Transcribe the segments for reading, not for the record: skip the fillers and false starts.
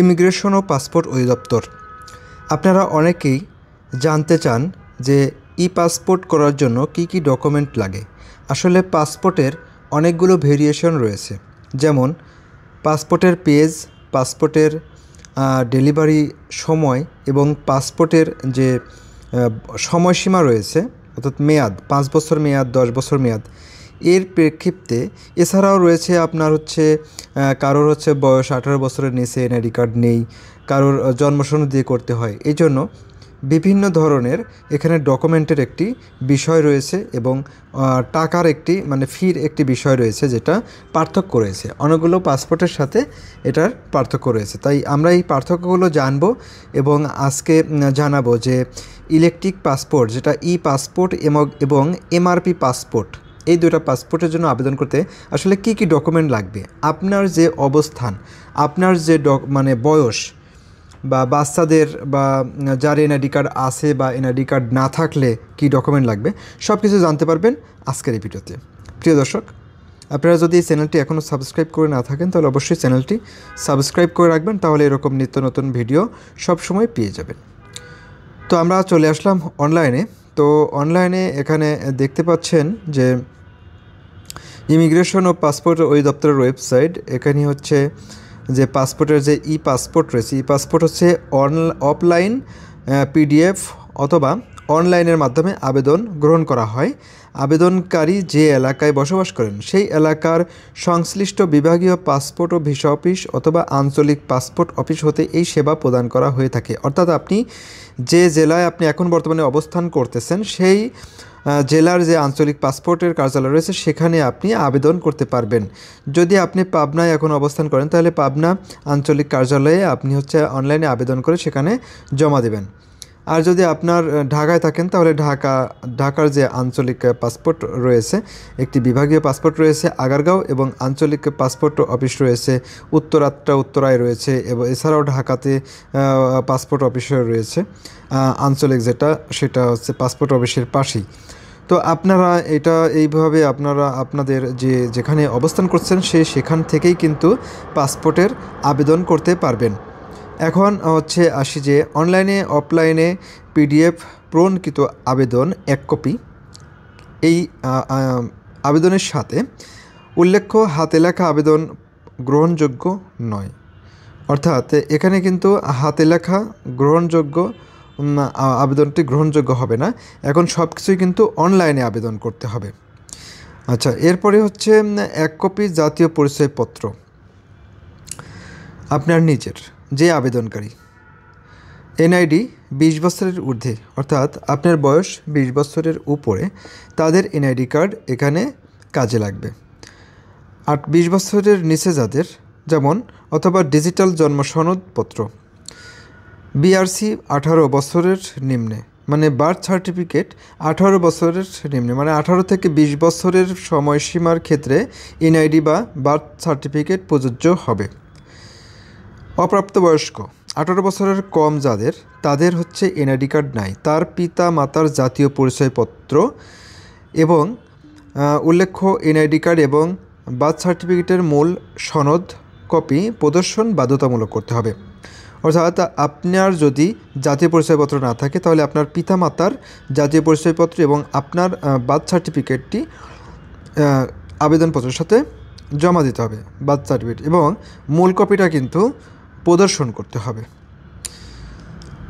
Immigration ও passport অধিদপ্তর। আপনারা অনেকেই জানতে চান যে পাসপোর্ট করার জন্য কি কি ডকুমেন্ট লাগে। আসলে পাসপোর্টের অনেকগুলো ভেরিয়েশন রয়েছে, যেমন পাসপোর্টের পেজ, পাসপোর্টের ডেলিভারি সময় এবং পাসপোর্টের যে সময়সীমা রয়েছে, অর্থাৎ মেয়াদ 5 বছর মেয়াদ, 10 বছর মেয়াদ। এর প্রেক্ষিতে এছাড়াও রয়েছে আপনার কারোর বয়স 18 বছরের নিচে এনআইডি কার্ড নেই, কারোর জন্মসনদ দিয়ে করতে হয়। এই জন্য বিভিন্ন ধরনের এখানে ডকুমেন্টের একটি বিষয় রয়েছে এবং টাকার একটি ফির একটি বিষয় রয়েছে, যেটা পার্থক্য রয়েছে। অনেকগুলো পাসপোর্টের সাথে এটার পার্থক্য রয়েছে, তাই আমরা এই পার্থক্যগুলো জানবো এবং আজকে জানাবো যে ইলেকট্রিক পাসপোর্ট, যেটা পাসপোর্ট এবং এমআরপি পাসপোর্ট, এই দুটো পাসপোর্টের জন্য আবেদন করতে আসলে কি কি ডকুমেন্ট লাগবে, আপনার যে অবস্থান, আপনার যে বয়স, বা বাচ্চাদের বা যার এনআইডি কার্ড আছে বা এনআইডি কার্ড না থাকলে কি ডকুমেন্ট লাগবে, সব কিছু জানতে পারবেন আজকের এই ভিডিওতে। প্রিয় দর্শক, আপনারা যদি এই চ্যানেলটি এখনও সাবস্ক্রাইব করে না থাকেন তাহলে অবশ্যই চ্যানেলটি সাবস্ক্রাইব করে রাখবেন, তাহলে এরকম নিত্য নতুন ভিডিও সবসময় পেয়ে যাবেন। তো আমরা চলে আসলাম অনলাইনে। তো অনলাইনে এখানে দেখতে পাচ্ছেন যে ইমিগ্রেশন ও পাসপোর্ট অধিদপ্তরের ওয়েবসাইট। এখানে যে পাসপোর্টের যে পাসপোর্ট রয়েছে, পাসপোর্ট অফলাইন পিডিএফ অথবা অনলাইনের মাধ্যমে আবেদন গ্রহণ করা হয়। আবেদনকারী যে এলাকায় বসবাস করেন সেই এলাকার সংশ্লিষ্ট বিভাগীয় পাসপোর্ট ও ভিসা অফিস অথবা আঞ্চলিক পাসপোর্ট অফিস হতে এই সেবা প্রদান করা হয়ে থাকে। অর্থাৎ আপনি যে জেলায় আপনি এখন বর্তমানে অবস্থান করতেছেন, সেই জেলার যে আঞ্চলিক পাসপোর্টের কার্যালয় রয়েছে সেখানে আপনি আবেদন করতে পারবেন। যদি আপনি পাবনায় এখন অবস্থান করেন তাহলে পাবনা আঞ্চলিক কার্যালয়ে আপনি অনলাইনে আবেদন করে সেখানে জমা দেবেন। আর যদি আপনার ঢাকায় থাকেন তাহলে ঢাকার যে আঞ্চলিক পাসপোর্ট রয়েছে, একটি বিভাগীয় পাসপোর্ট রয়েছে আগারগাঁও এবং আঞ্চলিক পাসপোর্ট অফিস রয়েছে উত্তরায় রয়েছে, এবং এছাড়াও ঢাকাতে পাসপোর্ট অফিসও রয়েছে আঞ্চলিক, সেটা পাসপোর্ট অফিসের পাশেই। তো আপনারা এইভাবে আপনাদের যেখানে অবস্থান করছেন সেখান থেকেই কিন্তু পাসপোর্টের আবেদন করতে পারবেন। এখন আসি যে অনলাইনে অফলাইনে পিডিএফ প্রণকৃত আবেদন 1 কপি। এই আবেদনের সাথে উল্লেখ্য হাতে লেখা আবেদন গ্রহণযোগ্য নয়। অর্থাৎ এখানে কিন্তু হাতে লেখা আবেদনটি গ্রহণযোগ্য হবে না। এখন সব কিছুই কিন্তু অনলাইনে আবেদন করতে হবে। আচ্ছা, এরপরে 1 কপি জাতীয় পরিচয়পত্র আপনার নিজের, যে আবেদনকারী এনআইডি 20 বছরের ঊর্ধ্বে, অর্থাৎ আপনার বয়স 20 বছরের উপরে, তাদের এনআইডি কার্ড এখানে কাজে লাগবে। আর 20 বছরের নিচে যাদের, যেমন অথবা ডিজিটাল জন্ম সনদপত্র, বিআরসি 18 বছরের নিম্নে, বার্থ সার্টিফিকেট 18 বছরের নিম্নে, 18 থেকে 20 বছরের সময়সীমার ক্ষেত্রে এনআইডি বা বার্থ সার্টিফিকেট প্রযোজ্য হবে। অপ্রাপ্তবয়স্ক 18 বছরের কম যাদের, তাদের এনআইডি কার্ড নাই, তার পিতা মাতার জাতীয় পরিচয়পত্র এবং উল্লেখ্য এনআইডি কার্ড এবং বার্থ সার্টিফিকেটের মূল সনদ কপি প্রদর্শন বাধ্যতামূলক করতে হবে। অর্থাৎ আপনার যদি জাতীয় পরিচয়পত্র না থাকে তাহলে আপনার পিতা মাতার জাতীয় পরিচয়পত্র এবং আপনার বার্থ সার্টিফিকেটটি আবেদনপত্রের সাথে জমা দিতে হবে, বার্থ সার্টিফিকেট, এবং মূল কপিটা কিন্তু প্রদর্শন করতে হবে।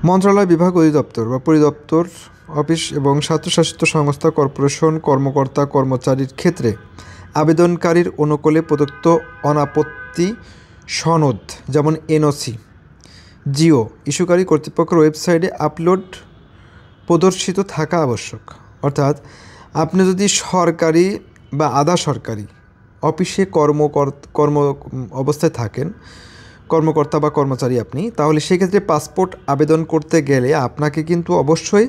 মন্ত্রণালয়, বিভাগ, অধিদপ্তর বা পরিদপ্তর অফিস এবং স্বায়ত্তশাসিত সংস্থা, কর্পোরেশন কর্মকর্তা কর্মচারীর ক্ষেত্রে আবেদনকারীর অনুকূলে প্রদত্ত অনাপত্তি সনদ, যেমন এনওসি, জিও ইস্যুকারী কর্তৃপক্ষের ওয়েবসাইটে আপলোড প্রদর্শিত থাকা আবশ্যক। অর্থাৎ আপনি যদি সরকারি বা আধা সরকারি অফিসে কর্ম অবস্থায় থাকেন, কর্মকর্তা বা কর্মচারী আপনি, তাহলে সেক্ষেত্রে পাসপোর্ট আবেদন করতে গেলে আপনাকে কিন্তু অবশ্যই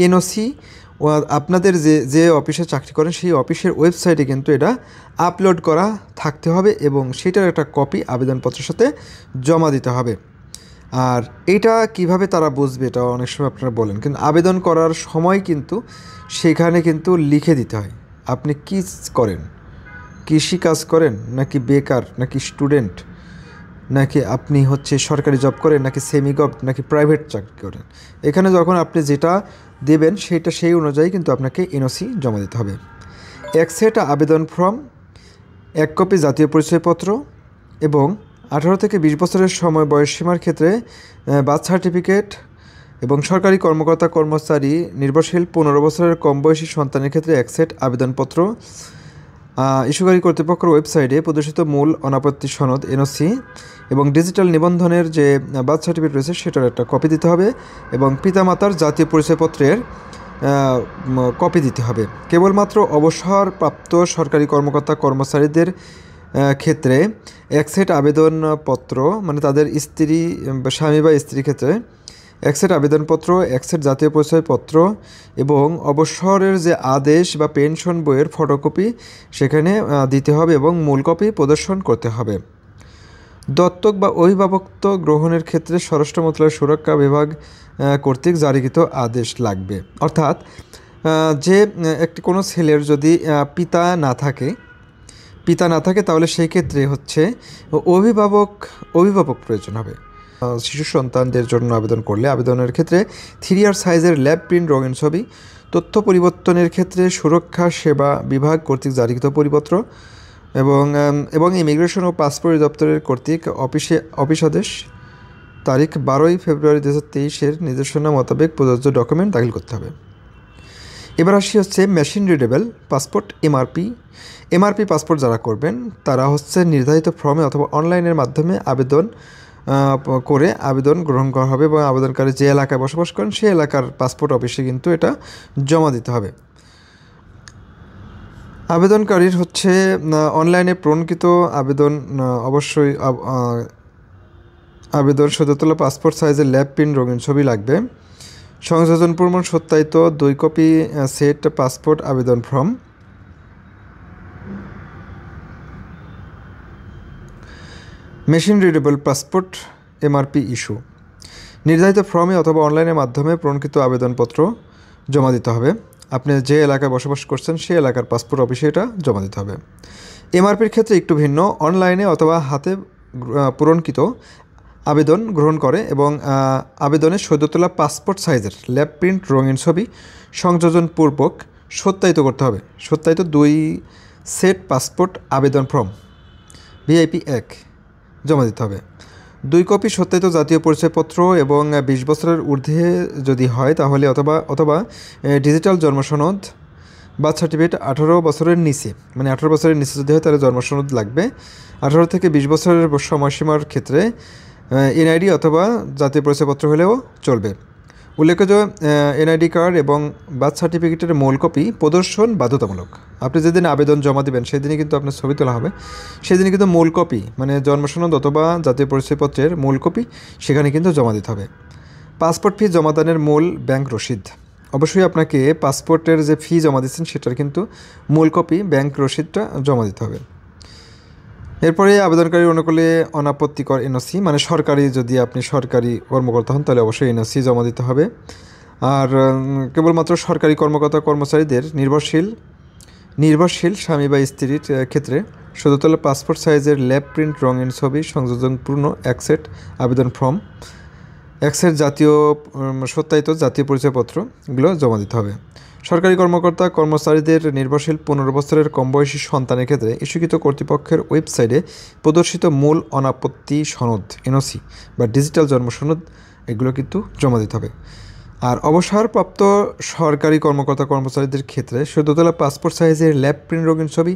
এনওসি আপনাদের যে অফিসে চাকরি করেন সেই অফিসের ওয়েবসাইটে কিন্তু এটা আপলোড করা থাকতে হবে এবং সেটার একটা কপি আবেদনপত্রের সাথে জমা দিতে হবে। আর এটা কিভাবে তারা বুঝবে, এটা অনেক সময় আপনারা বলেন, কিন্তু আবেদন করার সময় কিন্তু সেখানে কিন্তু লিখে দিতে হয় আপনি কী করেন, কৃষি কাজ করেন নাকি বেকার নাকি স্টুডেন্ট, নাকি আপনি হচ্ছে সরকারি জব করেন, নাকি সেমি গভ, নাকি প্রাইভেট চাকরি করেন। এখানে যখন আপনি যেটা দেবেন সেটা সেই অনুযায়ী কিন্তু আপনাকে এনওসি জমা দিতে হবে। এক সেট আবেদন ফর্ম, 1 কপি জাতীয় পরিচয়পত্র এবং 18 থেকে 20 বছরের সময় বয়সসীমার ক্ষেত্রে বার্থ সার্টিফিকেট এবং সরকারি কর্মকর্তা কর্মচারী নির্ভরশীল 15 বছরের কম বয়সী সন্তানের ক্ষেত্রে 1 সেট আবেদনপত্র, ইস্যুকারী কর্তৃপক্ষের ওয়েবসাইটে প্রদর্শিত মূল অনাপত্তি সনদ এনওসি এবং ডিজিটাল নিবন্ধনের যে বার্থ সার্টিফিকেট রয়েছে সেটার একটা কপি দিতে হবে এবং পিতামাতার জাতীয় পরিচয়পত্রের কপি দিতে হবে। কেবলমাত্র অবসরপ্রাপ্ত সরকারি কর্মকর্তা কর্মচারীদের ক্ষেত্রে 1 সেট আবেদনপত্র, মানে তাদের স্ত্রী, স্বামী বা স্ত্রীর ক্ষেত্রে 1 সেট আবেদনপত্র, 1 সেট জাতীয় পরিচয়পত্র এবং অবসরের যে আদেশ বা পেনশন বইয়ের ফটোকপি সেখানে দিতে হবে এবং মূল কপি প্রদর্শন করতে হবে। দত্তক বা অভিভাবকত্ব গ্রহণের ক্ষেত্রে স্বরাষ্ট্র মন্ত্রণালয়ের সুরক্ষা বিভাগ কর্তৃক জারিকৃত আদেশ লাগবে। অর্থাৎ যে একটি কোনো ছেলের যদি পিতা না থাকে তাহলে সেই ক্ষেত্রে হচ্ছে অভিভাবক প্রয়োজন হবে। শিশু সন্তানদের জন্য আবেদন করলে আবেদনের ক্ষেত্রে 3R সাইজের ল্যাব প্রিন্ট রঙিন ছবি, তথ্য পরিবর্তনের ক্ষেত্রে সুরক্ষা সেবা বিভাগ কর্তৃক জারিকৃত পরিপত্র এবং ইমিগ্রেশন ও পাসপোর্ট দপ্তরের কর্তৃক অফিস আদেশ তারিখ 12 ফেব্রুয়ারি 2023-এর নির্দেশনা মোতাবেক প্রযোজ্য ডকুমেন্ট দাখিল করতে হবে। এবার আসি হচ্ছে machine readable passport, MRP passport যারা করবেন তারা হচ্ছে নির্ধারিত ফর্মে অথবা অনলাইনের মাধ্যমে আবেদন গ্রহণ করা হবে এবং আবেদনকারী যে এলাকায় বসবাস করেন সেই এলাকার পাসপোর্ট অফিসে কিন্তু এটা জমা দিতে হবে। আবেদনকারীর হচ্ছে অনলাইনে প্রণকৃত অবশ্যই আবেদন সদ্য তোলা পাসপোর্ট সাইজের ল্যাব প্রিন্ট রঙিন ছবি লাগবে। সংযোজন প্রমাণ সত্যায়িত 2 কপি সেট পাসপোর্ট আবেদন form. Machine readable passport MRP issue নির্ধারিত ফর্মে অথবা অনলাইনের মাধ্যমে প্রণকৃত আবেদনপত্র জমা দিতে হবে। আপনি যে এলাকায় বসবাস করছেন সেই এলাকার পাসপোর্ট অফিসে এটা জমা দিতে হবে। এমআরপির ক্ষেত্রে একটু ভিন্ন, অনলাইনে অথবা হাতে পূরণকৃত আবেদন গ্রহণ করে এবং আবেদনে সদ্য তোলা পাসপোর্ট সাইজের ল্যাব প্রিন্ট রঙিন ছবি সংযোজনপূর্বক সত্যায়িত করতে হবে। সত্যায়িত 2 সেট পাসপোর্ট আবেদন ফর্ম ভিআইপি 1 জমা দিতে হবে। 2 কপি সত্যায়িত জাতীয় পরিচয়পত্র এবং 20 বছরের ঊর্ধ্বে যদি হয় তাহলে অথবা ডিজিটাল জন্মসনদ, বার্থ সার্টিফিকেট 18 বছরের নিচে, মানে 18 বছরের নিচে যদি হয় তাহলে জন্মসনদ লাগবে। 18 থেকে 20 বছরের সময়সীমার ক্ষেত্রে এনআইডি অথবা জাতীয় পরিচয়পত্র হলেও চলবে। উল্লেখ্য যে এনআইডি কার্ড এবং বার্থ সার্টিফিকেটের মূল কপি প্রদর্শন বাধ্যতামূলক। আপনি যেদিন আবেদন জমা দেবেন সেদিনই কিন্তু আপনার ছবি তোলা হবে, সেদিনই কিন্তু মূল কপি, মানে জন্মসনদ অথবা জাতীয় পরিচয়পত্রের মূল কপি সেখানে কিন্তু জমা দিতে হবে। পাসপোর্ট ফি জমাদানের মূল ব্যাংক রসিদ, অবশ্যই আপনাকে পাসপোর্টের যে ফি জমা দিচ্ছেন সেটার কিন্তু মূল কপি ব্যাংক রসিদটা জমা দিতে হবে। এরপরে আবেদনকারী অনুকূলে অনাপত্তিকর এনওসি, মানে যদি আপনি সরকারি কর্মকর্তা হন তাহলে অবশ্যই এনওসি জমা দিতে হবে। আর কেবলমাত্র সরকারি কর্মকর্তা কর্মচারীদের নির্ভরশীল স্বামী বা স্ত্রীর ক্ষেত্রে সদ্য তোলা পাসপোর্ট সাইজের ল্যাব প্রিন্ট রঙিন ছবি সংযোজনপূর্ণ 1 সেট আবেদন ফর্ম, 1 সেট সত্যায়িত জাতীয় পরিচয়পত্রগুলো জমা দিতে হবে। সরকারি কর্মকর্তা কর্মচারীদের নির্ভরশীল 15 বছরের কম বয়সী সন্তানের ক্ষেত্রে ইস্যুকৃত কর্তৃপক্ষের ওয়েবসাইটে প্রদর্শিত মূল অনাপত্তি সনদ এনওসি বা ডিজিটাল জন্ম সনদ এগুলো কিন্তু জমা দিতে হবে। আর অবসরপ্রাপ্ত সরকারি কর্মকর্তা কর্মচারীদের ক্ষেত্রে সদ্য তোলা পাসপোর্ট সাইজের ল্যাব প্রিন্ট রঙিন ছবি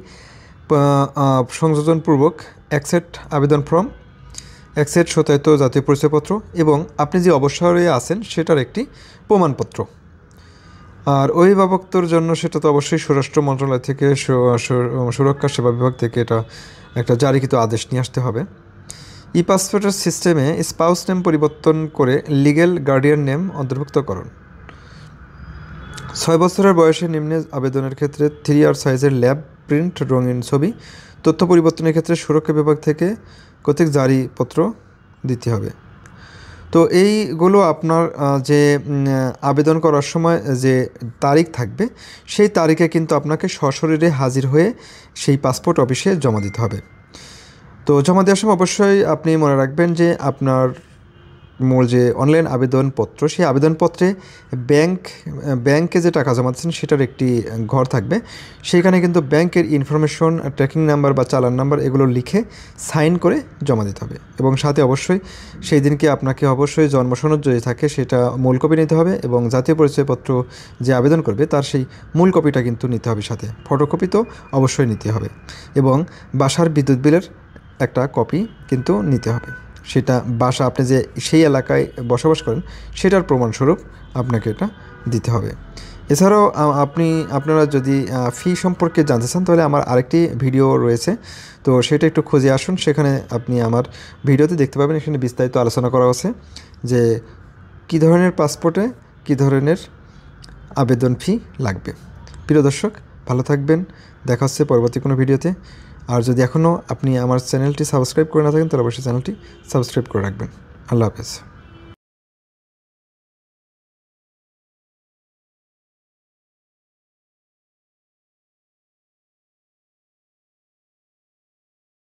সংযোজনপূর্বক 1 সেট আবেদন ফর্ম, 1 সেট সত্যায়িত জাতীয় পরিচয়পত্র এবং আপনি যে অবসরে আছেন সেটার একটি প্রমাণপত্র। আর অভিভাবকত্বর জন্য সেটা তো অবশ্যই স্বরাষ্ট্র মন্ত্রণালয় থেকে সুরক্ষা সেবা বিভাগ থেকে এটা একটা জারিকৃত আদেশ নিয়ে আসতে হবে। ই পাসপোর্টের সিস্টেমে স্পাউস নেম পরিবর্তন করে লিগ্যাল গার্ডিয়ান নেম অন্তর্ভুক্ত করুন। 6 বছরের বয়সে নিম্নে আবেদনের ক্ষেত্রে 3R সাইজের ল্যাব প্রিন্ট রঙিন ছবি, তথ্য পরিবর্তনের ক্ষেত্রে সুরক্ষা বিভাগ থেকে কর্তৃক জারিপত্র দিতে হবে। তো এইগুলো আপনার যে আবেদন করার সময় যে তারিখ থাকবে সেই তারিখে কিন্তু আপনাকে সশরীরে হাজির হয়ে সেই পাসপোর্ট অফিসে জমা দিতে হবে। তো জমা দেওয়ার সময় অবশ্যই আপনি মনে রাখবেন যে আপনার মূল যে অনলাইন আবেদনপত্র, সেই আবেদনপত্রে ব্যাংকে যে টাকা জমা দিচ্ছেন সেটার একটি ঘর থাকবে। সেইখানে কিন্তু ব্যাংকের ইনফরমেশন, ট্র্যাকিং নাম্বার বা চালান নাম্বার এগুলো লিখে সাইন করে জমা দিতে হবে। এবং সাথে অবশ্যই সেই দিনকে আপনাকে অবশ্যই জন্মসনদ যদি থাকে সেটা মূল কপি নিতে হবে, এবং জাতীয় পরিচয়পত্র যে আবেদন করবে তার সেই মূল কপিটা কিন্তু নিতে হবে সাথে, ফটোকপি তো অবশ্যই নিতে হবে। এবং বাসার বিদ্যুৎ বিলের একটা কপি কিন্তু নিতে হবে। সেটা বাসা, আপনি যে সেই এলাকায় বসবাস করেন সেটার প্রমাণস্বরূপ আপনাকে এটা দিতে হবে। এছাড়াও আপনারা যদি ফি সম্পর্কে জানতে চান তাহলে আমার আরেকটি ভিডিও রয়েছে, তো সেটা একটু খুঁজে আসুন, সেখানে আপনি আমার ভিডিওতে দেখতে পাবেন। এখানে বিস্তারিত আলোচনা করা আছে যে কী ধরনের পাসপোর্টে কী ধরনের আবেদন ফি লাগবে। প্রিয় দর্শক, ভালো থাকবেন, দেখা হচ্ছে পরবর্তী কোনো ভিডিওতে। আর যদি এখনও আপনি আমার চ্যানেলটি সাবস্ক্রাইব করে না থাকেন তাহলে অবশ্যই চ্যানেলটি সাবস্ক্রাইব করে রাখবেন। আল্লাহ হাফেজ।